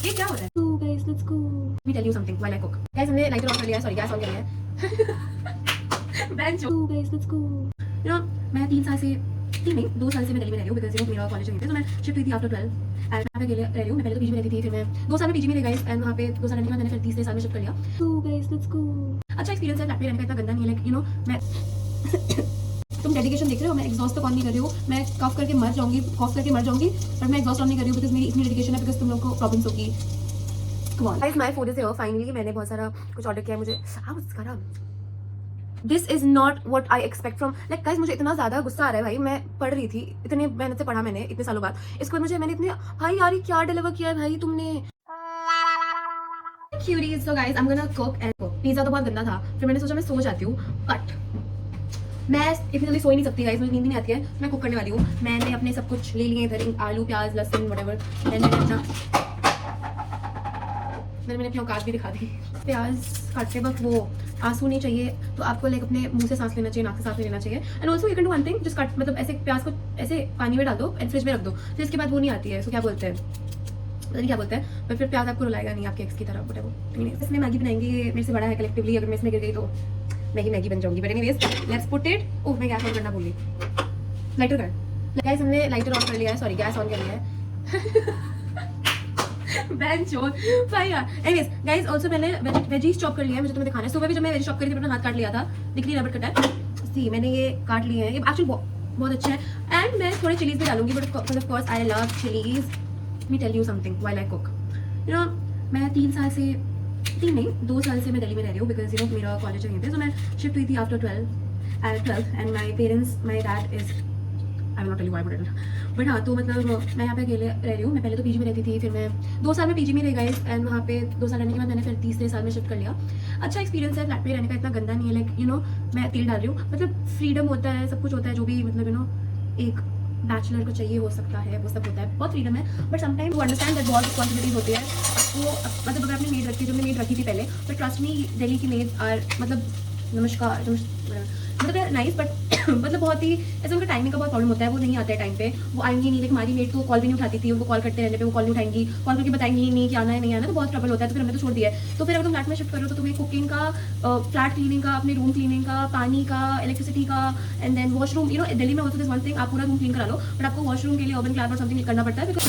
ये क्या हो रहा है? So guys, let's go. Let me tell you something while I cook. Guys, हमने लाइटर ऑन कर लिया है, सॉरी गैस ऑन कर लिया है. Bench. So guys, let's go. You know, मैं 2 साल से मैं दिल्ली में रह रही हूँ बिकॉज मेरा कॉलेज वहीं पे, तो मैं शिफ्ट हुई थी आफ्टर 12 एंड मैं अकेले रह रही हूँ. मैं पहले तो पीजी में रहती थी, फिर मैं 2 साल में पीजी में रह गई एंड वहाँ पे 2 साल रहने के बाद मैंने फिर तीसरे साल में शिफ्ट कर लिया. So guys, let's go. अच्छा एक्सपीरियंस है, फ्लैट में रहने का इतना गंदा नहीं है. लाइक यू नो, मैं तुम डेडिकेशन देख रहे हो, मैं एग्जॉस्ट तो ऑन नहीं कर रही हूँ. मैं कॉफ करके मर जाऊंगी, पर मैं एग्जॉस्ट ऑन नहीं कर रही हूँ बिकॉज मेरी इतनी डेडिकेशन है, बिकॉज तुम लोग को प्रॉब्लम्स होगी. Come on guys, my food is here finally. मैंने बहुत सारा कुछ ऑर्डर किया है. मुझे this is not what I expect from like guys. मुझे इतना ज्यादा गुस्सा आ रहा है भाई. मैं पढ़ रही थी, इतने मेहनत से पढ़ा मैंने इतने सालों बाद. इसके बाद मैंने इतने भाई यार क्या डिलीवर किया है भाई तुमने. Queries. So guys, I am gonna cook and cook. Pizza तो बहुत गंदा था, फिर मैंने सोचा मैं सो जाती हूँ, बट मैं इतनी जल्दी सो ही नहीं सकती गाइस. मुझे नींद नहीं आती है. मैं कुक करने वाली हूँ. मैंने अपने सब कुछ ले लिए इधर, आलू प्याज लहसुन व्हाटएवर. मैंने अपनी औकात भी दिखा दी. प्याज काटते वक्त वो आंसू नहीं चाहिए, तो आपको लाइक अपने मुंह से सांस लेना चाहिए, नाक से सांस लेना चाहिए. And also you can do one thing, just cut, मतलब ऐसे प्याज को ऐसे पानी में डाल दो एंड फ्रिज में रख दो, तो इसके बाद वो नहीं आती है. सो क्या बोलते हैं, पता नहीं क्या बोलते हैं, पर फिर प्याज आपको रुलाएगा नहीं आपके एक्स की तरह. व्हाटएवर. इसमें मैगी बनाएंगे, मेरे से बड़ा है कलेक्टिवली. अगर मैं इसमें गिर गई तो मैगी बन जाऊंगी. But anyways, let's put it. Oh, मैं गैस ऑन करना भूल गई. लाइटर कर. गाइस, हमने लाइटर ऑन कर लिया है, सॉरी गैस ऑन कर लिया है. भाई यार. एनीवेज गाइस, आल्सो मैंने वेजीज चॉप कर लिया है. मुझे तुम्हें दिखाना है. सुबह भी जब मैं वेजी चॉप करी थी, अपना हाथ काट लिया था. दिख नहीं रहा बट कटा है. सी, मैंने ये काट लिए हैं. ये एक्चुअली बहुत अच्छे हैं. एंड मैं थोड़े चिलीज भी डालूंगी, but of course I love chillies. Me tell you something while I cook. You know, मैं 2 साल से मैं दिल्ली में रह रही हूँ बिकॉज यू नो मेरा कॉलेज वहीं पे. तो मैं शिफ्ट हुई थी after 12 and my dad is, I will not tell you why would it. But हाँ, तो मतलब मैं यहाँ पे अकेले रह रही हूँ. मैं पहले तो पीजी में रहती थी, फिर मैं 2 साल में पीजी में रह गई एंड वहाँ पे 2 साल रहने के बाद मैंने फिर तीसरे साल में शिफ्ट कर लिया. अच्छा एक्सपीरियंस है, फ्लैट में रहने का इतना गंदा नहीं है. लाइक यू नो, मैं तेल डाल रही हूँ, मतलब फ्रीडम होता है, सब कुछ होता है, जो भी मतलब यू नो एक बैचलर को चाहिए हो सकता है, वो सब होता है, बहुत फ्रीडम है. बट समटाइम वो अंडरस्टैंड दैट बहुत रिस्पॉन्सिबिलिटीज होती है. वो मतलब अगर आपने मेड रखी, जो मैंने मेड रखी थी पहले, बट ट्रस्ट मी, दिल्ली की मेड्स आर मतलब नमस्कार मतलब नाइस, बट मतलब बहुत ही ऐसे उनका टाइमिंग का बहुत प्रॉब्लम होता है. वो नहीं आते हैं टाइम पे, वो आएंगी नहीं. लेकिन हमारी मेड तो कॉल भी नहीं उठाती थी. उनको कॉल करते रहने पे वो कॉल नहीं उठाएंगी, कॉल करके बताएंगी नहीं कि आना है नहीं आना, तो बहुत ट्रबल होता है. तो फिर हमने तो छोड़ दिया है. तो फिर अगर तुम फ्लैट में शिफ्ट करो तो तुम्हें कुकिंग का, फ्लैट क्लीनिंग का, अपने रूम क्लीनिंग का, पानी का, इलेक्ट्रिसिटी का, and then washroom. You know Delhi में ऑल्सो दिस वन थिंग, आप पूरा रूम क्लीन करा लो, बट आपको वॉशरूम के लिए अर्बन क्लैब और समथिंग करना पड़ता है बिकॉज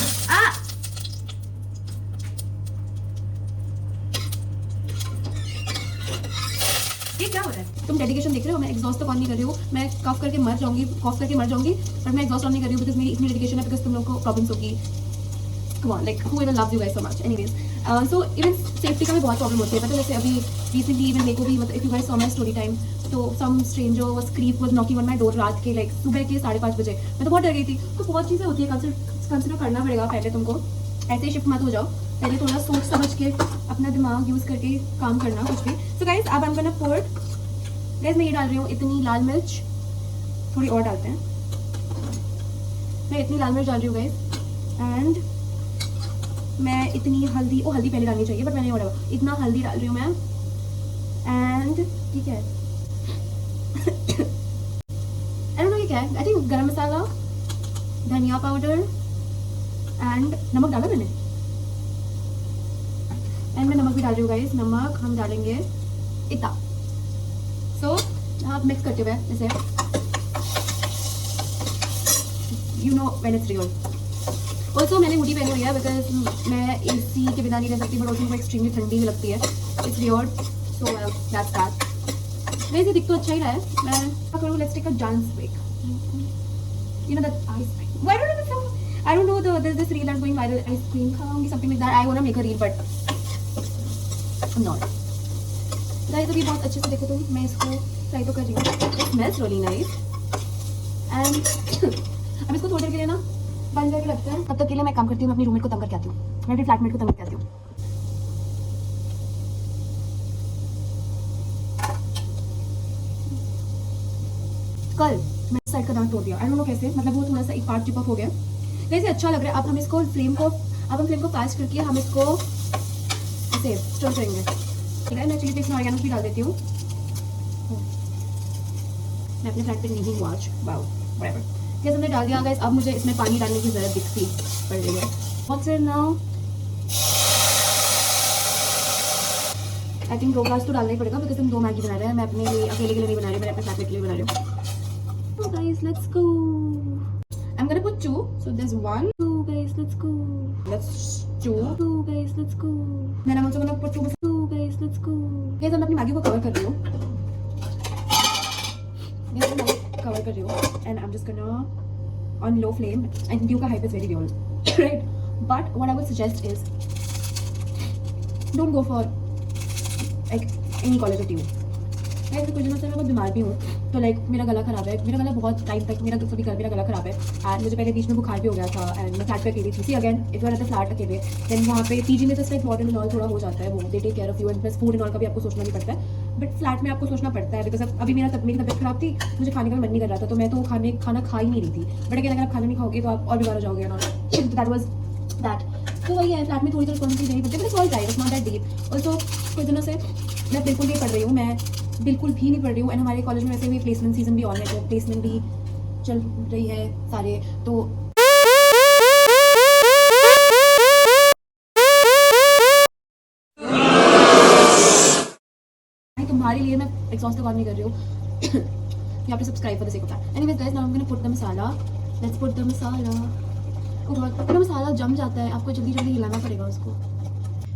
ये क्या हो रहा है? तुम डेडिकेशन देख रहे हो, मैं एग्जॉस्ट तो ऑन नहीं कर रही हूँ. मैं कॉफ करके मर जाऊंगी, पर मैं एग्जॉस्ट ऑन नहीं कर रही हूँ बिकॉज मेरी इतनी डेडिकेशन है, बिकॉज तुम लोग को प्रॉब्लम्स होगी. Come on, like who even loves you guys so much. Anyways, so even safety का भी बहुत प्रॉब्लम होती है. पता है, जैसे अभी रिसेंटली इवन मेरे को भी, मतलब if you guys saw my story time, तो some stranger was creep was knocking on my door रात के, लाइक सुबह के 5:30 बजे. मैं तो बहुत डर गई थी. तो बहुत चीज़ें होती है, कंसिडर करना पड़ेगा. पहले तुमको ऐसे ही शिफ्ट मत हो जाओ. पहले थोड़ा सोच समझ के, अपना दिमाग यूज़ करके काम करना कुछ भी. सो गाइस, अब I am gonna pour. Guys, मैं ये डाल रही हूँ इतनी लाल मिर्च, थोड़ी और डालते हैं. मैं इतनी लाल मिर्च डाल रही हूँ गाइस, एंड मैं इतनी हल्दी, हल्दी पहले डालनी चाहिए बट मैंने व्हाटएवर, इतना हल्दी डाल रही हूँ मैं. एंड ठीक है, आई डोंट नो ये क्या है. आई थिंक गरम मसाला, धनिया पाउडर एंड नमक डाला मैंने. एंड मैं नमक भी डाल रही हूँ गाइस. नमक हम डालेंगे इतना. सो आप मिक्स करते हुए जैसे, you know when it's real. Also मैंने हुडी पहनी हुई है बिकॉज मैं एसी के बिना नहीं रह सकती, बट ऑल्सो मुझे एक्सट्रीमली ठंडी भी लगती है. It's real, so that's that. वैसे दिख तो अच्छा ही रहा है. मैं क्या करूँ, let's take a dance break. You know that ice cream, why don't I don't know this reel that's going viral. Ice cream खाऊंगी, something like that. I want to make a reel but not. Guys, अभी बहुत अच्छे से देखो तुम, मैं इसको try तो कर रही हूँ. It smells really nice. And अब इसको थोड़ी देर के लिए ना बंद करके रखते हैं. तब तक के लिए मैं काम करती हूँ, मैं अपनी रूममेट को तंग करके आती हूँ. मैं अपनी फ्लैटमेट को तंग करके आती हूँ. कल मैं साइड का दांत तोड़ दिया. आई डोंट नो कैसे, मतलब वो थोड़ा सा एक पार्ट चिप अप हो गया. वैसे अच्छा लग रहा है. अब हम फ्लेम को फास्ट करके हम इसको ऐसे स्टर करेंगे. ठीक है, मैं चिली फ्लेक्स में ऑरिगेनो भी डाल देती हूँ. मैं अपने फ्लैट पे नहीं हूँ आज. Wow, whatever. जैसे हमने डाल दिया गाइस, अब मुझे इसमें पानी डालने की ज़रूरत दिखती पड़ रही है. What's it now? I think broadcast तो डालना ही पड़ेगा बिकॉज हम 2 मैगी बना रहे हैं. मैं अपने लिए अकेले के लिए नहीं बना रही, मैं अपने फ्लैटमेट के लिए बना रही हूँ. So guys, let's go. I'm gonna put 2. So there's 1. 2 guys, let's go. Let's 2. 2 guys, let's go. Then I'm also gonna put 2. 2 guys, let's go. Guys, मैं अपनी मैगी को कवर कर रही हूँ. Guys, मैं कवर कर रही हूँ. And I'm just gonna on low flame. And dew का hype is very real, right? But what I would suggest is don't go for like any quality dew. मैं कुछ दिनों से मैं बहुत बीमार भी हूँ, तो लाइक मेरा गला खराब है. मेरा गला बहुत टाइम तक मेरा गला खराब है. एंड मुझे पहले बीच में बुखार भी हो गया था. एंड मैं फ्लैट पे अकेली थी. See again if you are at the flat अकेले, देन वहाँ पे पीजी में तो लाइक वाटर एंड ऑल थोड़ा हो जाता है. वो they take care of you and plus food and all का भी आपको सोचना नहीं पड़ता है. बट फ्लैट में आपको सोचना पड़ता है बिकॉज अभी मेरी तबीयत खराब थी, मुझे खाने का मन नहीं कर रहा था, तो मैं तो खाना खा ही नहीं रही थी. बट अगर आप खाना नहीं खाओगे तो आप और बीमार हो जाओगे ना. That was that. तो वही है, फ्लैट में थोड़ी रिस्पॉन्सिबिलिटी देनी पड़ती है. But it's all right, it's not that deep. Also कुछ दिनों से मैं बिल्कुल नहीं पढ़ रही हूँ. मैं बिल्कुल भी नहीं पढ़ रही हूँ. एंड हमारे कॉलेज में वैसे भी प्लेसमेंट सीजन भी ऑन है, तो प्लेसमेंट भी चल रही है सारे. तो तुम्हारे लिए मैं एग्जॉस्ट काम नहीं कर रही हूँ. You have to subscribe for the sake of that. Anyways guys, now I'm gonna put the masala. Let's put the masala. Oh god, पूरा मसाला जम जाता है, आपको जल्दी जल्दी हिलाना पड़ेगा उसको.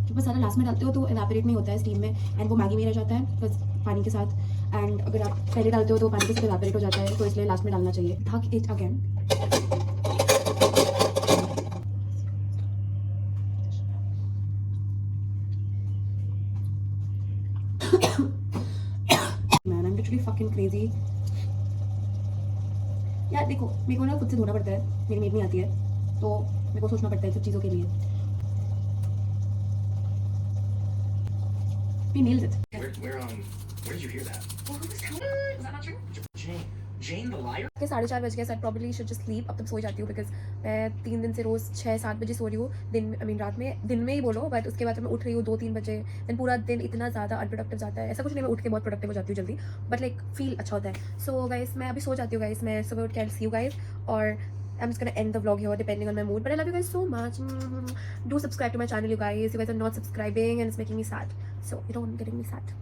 जब मसाला लास्ट में डालते हो तो एवेपोरेट नहीं होता है स्टीम में, एंड वो मैगी में रह जाता है बस पानी के साथ. एंड अगर आप पहले डालते हो तो पानी के साथ एवेपोरेट हो जाता है, तो इसलिए लास्ट में डालना चाहिए. ढक it again. Man, I'm literally fucking crazy. यार देखो, मेरे को ना खुद से धोना पड़ता है, मेरी मेड नहीं आती है, तो मेरे को सोचना पड़ता है सब चीज़ों के लिए. We nailed it. Where did you hear that? Well, who was telling her? Is that not true? Jane the liar? के 4:30 बज गए. Sir probably should just sleep. अब तक सो जाती हूँ बिकॉज मैं 3 दिन से रोज़ 6-7 बजे सो रही हूँ. रात में, दिन में ही बोलो, बट उसके बाद मैं उठ रही हूँ 2-3 बजे. देन पूरा दिन इतना ज़्यादा अनप्रोडक्टिव जाता है. ऐसा कुछ नहीं, मैं उठ के बहुत प्रोडक्टिव हो जाती हूँ जल्दी, बट लाइक फील अच्छा होता है. सो गाइस, मैं अभी सो जाती हूँ गाइस. मैं सुबह उठ के आई सी यू गाइस, और I'm just gonna end the vlog here depending on my mood. But I love you guys so much. Do subscribe to my channel, you guys. You guys are not subscribing and it's making me sad. So you don't getting me sad.